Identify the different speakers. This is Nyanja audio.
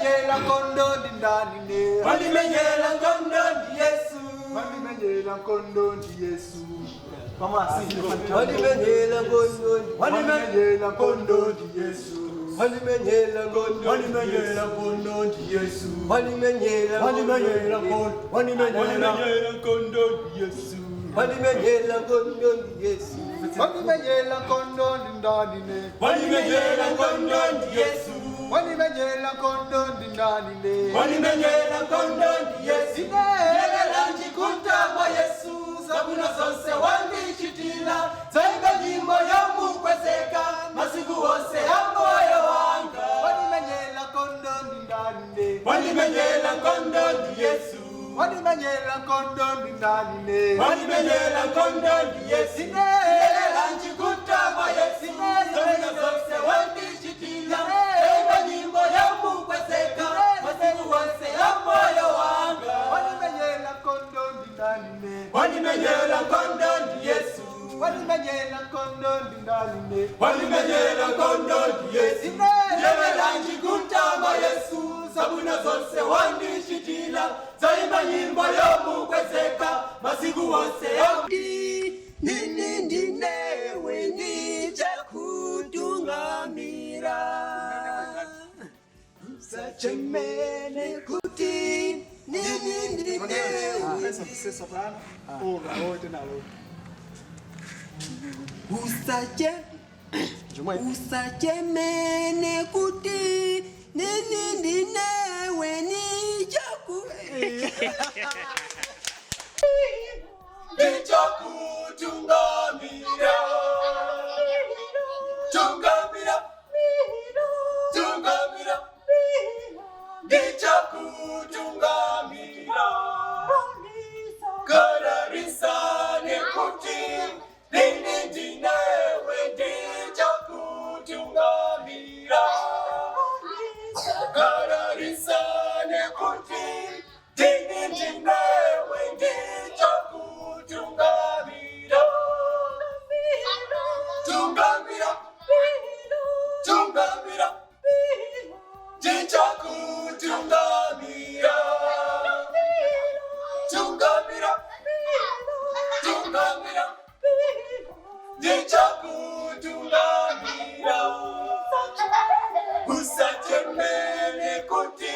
Speaker 1: menyela kondo di ndani ne.
Speaker 2: Wali menyela kondo di Yesu.
Speaker 1: Wali menyela kondo di Yesu. Mama sisi.
Speaker 2: Wali menyela kondo.
Speaker 1: Wali menyela kondo di Yesu.
Speaker 2: Wali menyela kondo.
Speaker 1: Wali menyela kondo di Yesu.
Speaker 2: Wali menyela.
Speaker 1: Wali menyela kondo. Wali menyela kondo di Yesu.
Speaker 2: Wali menyela kondo di Yesu.
Speaker 1: Wali menyela kondo di ndani ne.
Speaker 2: Wali menyela kondo di Yesu.
Speaker 1: Wali menyela kondo di ndani ne.
Speaker 2: Wali menyela kondo di Yesu.
Speaker 1: Inelela njikuta mwa Yesu.
Speaker 2: Sabuna zonse wandichitila. Zaiba nyimbo ya mukwezeka. Masiku wose ya moyo wanga.
Speaker 1: Wali menyela kondo di ndani ne.
Speaker 2: Wali menyela kondo di Yesu.
Speaker 1: Wali menyela kondo di ndani ne.
Speaker 2: Wali menyela kondo di Yesu. Inelela njikuta mwa Yesu. Sabuna zonse wandichitila. Zaiba nyimbo ya mukwezeka. Masiku wose ya moyo wanga.
Speaker 1: Wali menyela kondo di ndani ne.
Speaker 2: Wali menyela kondo di Yesu.
Speaker 1: Wali menyela kondo di ndani ne.
Speaker 2: Wali menyela kondo di Yesu. Inelela njikuta mwa Yesu. Sabuna zonse wandichitila. Zaimba nyimbo yomukwezeka. Masiku wose ya nini ndinewe nichakutungamira. Usachemene kuti nini ndinewe. Usachemene kuti nini ndinewe nichakutungamira. Tungamira. Tungamira. Nichakutungamira. Kararisane kuti nini ndinewe nichakutungamira. Kararisane kuti nini ndinewe nichakutungamira. Tungamira. Tungamira. Nichakutungamira. Tungamira. Tungamira. Nichakutungamira. Usachemene kuti